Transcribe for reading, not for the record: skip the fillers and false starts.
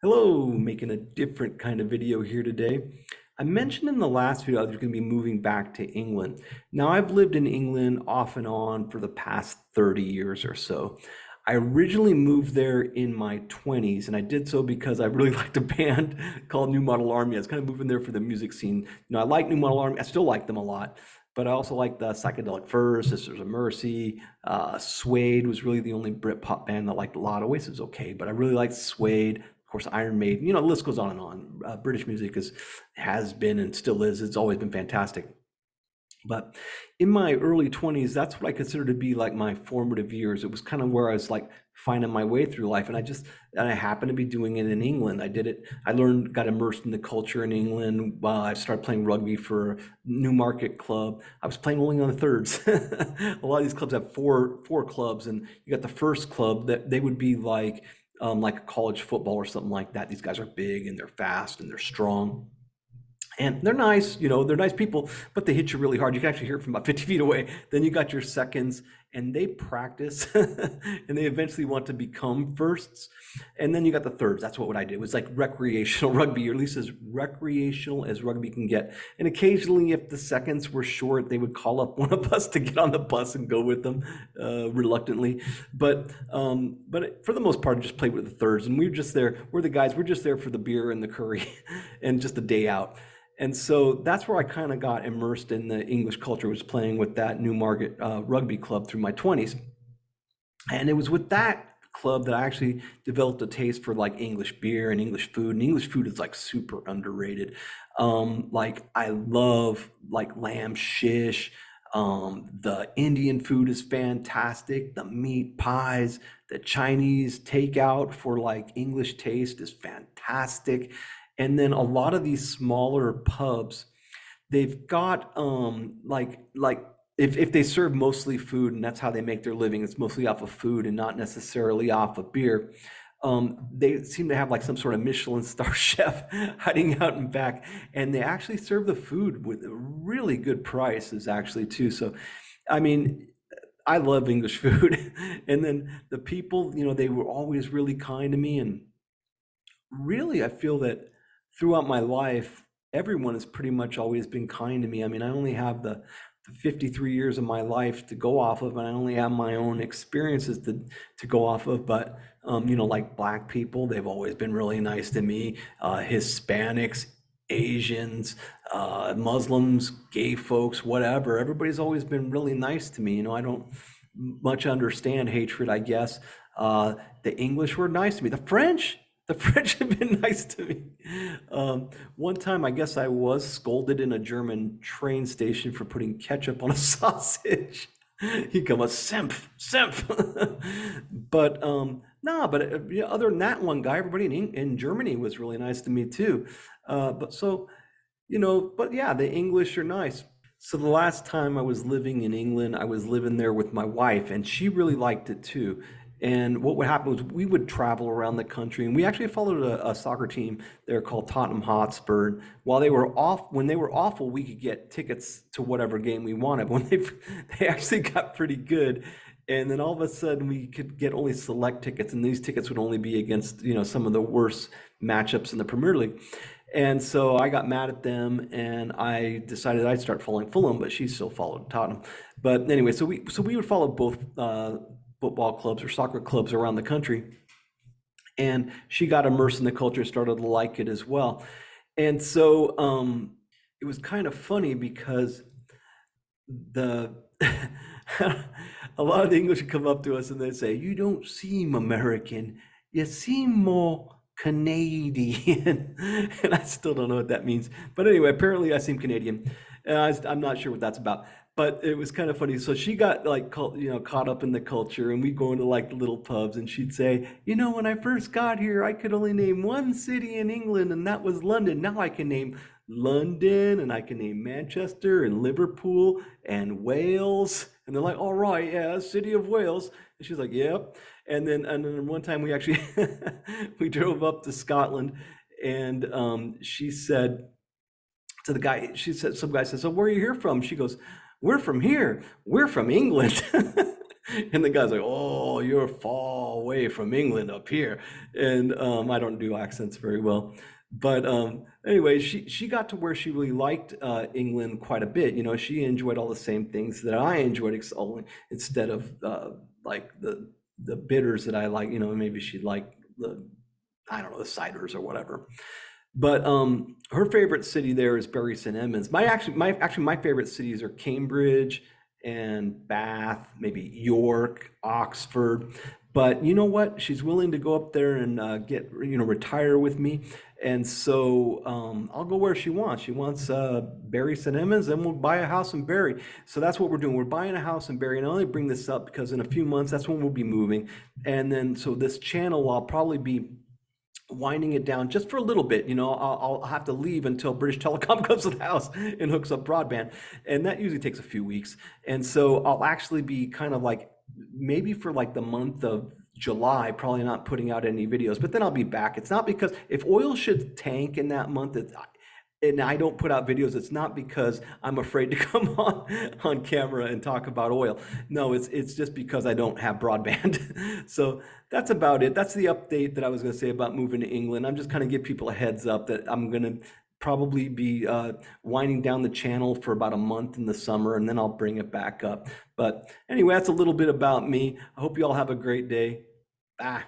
Hello, making a different kind of video here today. I mentioned in the last video I was going to be moving back to England. Now, I've lived in England off and on for the past 30 years or so. I originally moved there in my 20s, and I did so because I really liked a band called New Model Army. I was kind of moving there for the music scene. I like New Model Army. I still like them a lot, but I also like the Psychedelic Furs, Sisters of Mercy. Suede was really the only Britpop band that I liked a lot. Oasis was okay, but I really liked Suede. Of course, Iron Maiden. The list goes on and on. British music has been and still is. It's always been fantastic. But in my early 20s, that's what I consider to be like my formative years. It was kind of where I was like finding my way through life. And I happened to be doing it in England. I did it, I learned, got immersed in the culture in England. I started playing rugby for Newmarket Club. I was playing only on the thirds. A lot of these clubs have four clubs, and you got the first club that they would be like a college football or something like that. These guys are big and they're fast and they're strong. And they're nice, they're nice people, but they hit you really hard. You can actually hear it from about 50 feet away. Then you got your seconds, and they practice, and they eventually want to become firsts. And then you got the thirds. That's what I did. It was like recreational rugby, or at least as recreational as rugby can get. And occasionally, if the seconds were short, they would call up one of us to get on the bus and go with them, reluctantly. But for the most part, I just played with the thirds, and we were just there. We're the guys. We're just there for the beer and the curry, and just a day out. And so that's where I kind of got immersed in the English culture, was playing with that Newmarket rugby club through my 20s. And it was with that club that I actually developed a taste for like English beer and English food. And English food is like super underrated. Like I love like lamb shish. The Indian food is fantastic. The meat pies, the Chinese takeout for like English taste is fantastic. And then a lot of these smaller pubs, they've got like if they serve mostly food and that's how they make their living, it's mostly off of food and not necessarily off of beer. They seem to have like some sort of Michelin star chef hiding out in back, and they actually serve the food with really good prices actually too. So, I mean, I love English food, and then the people, they were always really kind to me, and really, I feel that throughout my life, everyone has pretty much always been kind to me. I mean, I only have the 53 years of my life to go off of, and I only have my own experiences to go off of. But, like Black people, they've always been really nice to me. Hispanics, Asians, Muslims, gay folks, whatever. Everybody's always been really nice to me. I don't much understand hatred, I guess. The English were nice to me. The French have been nice to me. One time, I guess I was scolded in a German train station for putting ketchup on a sausage. He come a simp. But no, but yeah, other than that one guy, everybody in Germany was really nice to me too. But so, but yeah, the English are nice. So the last time I was living in England, I was living there with my wife, and she really liked it too. And what would happen was we would travel around the country, and we actually followed a soccer team there called Tottenham Hotspur. While they were off, when they were awful, we could get tickets to whatever game we wanted. When they actually got pretty good, and then all of a sudden we could get only select tickets, and these tickets would only be against some of the worst matchups in the Premier League. And so I got mad at them, and I decided I'd start following Fulham, but she still followed Tottenham. But anyway, so we would follow both football clubs or soccer clubs around the country, and she got immersed in the culture, started to like it as well. And so it was kind of funny because the a lot of the English would come up to us and they'd say, "You don't seem American, you seem more Canadian." And I still don't know what that means. But anyway, apparently I seem Canadian. I'm not sure what that's about. But it was kind of funny. So she got like caught up in the culture, and we'd go into like little pubs, and she'd say, "When I first got here, I could only name one city in England, and that was London. Now I can name London, and I can name Manchester and Liverpool and Wales." And they're like, "All right, yeah, city of Wales." And she's like, "Yep." And then one time we actually we drove up to Scotland, and she said to the guy, some guy said, "So where are you here from?" She goes, "We're from here. We're from England." And the guy's like, "Oh, you're far away from England up here." And I don't do accents very well. But anyway, she got to where she really liked England quite a bit. You know, she enjoyed all the same things that I enjoyed, only instead of like the bitters that I like. You know, maybe she liked the, I don't know, the ciders or whatever. But her favorite city there is Bury St. Edmunds. My favorite cities are Cambridge and Bath, maybe York, Oxford. But you know what? She's willing to go up there and retire with me. And so I'll go where she wants. She wants Bury St. Edmunds, then we'll buy a house in Bury. So that's what we're doing. We're buying a house in Bury. And I only bring this up because in a few months, that's when we'll be moving. And then so this channel, I'll probably be winding it down just for a little bit. You know, I'll have to leave until British Telecom comes to the house and hooks up broadband, and that usually takes a few weeks. And so I'll actually be kind of like maybe for like the month of July, probably not putting out any videos, but then I'll be back. It's not because if oil should tank in that month, and I don't put out videos, it's not because I'm afraid to come on camera and talk about oil. No, it's just because I don't have broadband. So that's about it. That's the update that I was going to say about moving to England. I'm just kind of give people a heads up that I'm going to probably be winding down the channel for about a month in the summer, and then I'll bring it back up. But anyway, that's a little bit about me. I hope you all have a great day. Bye.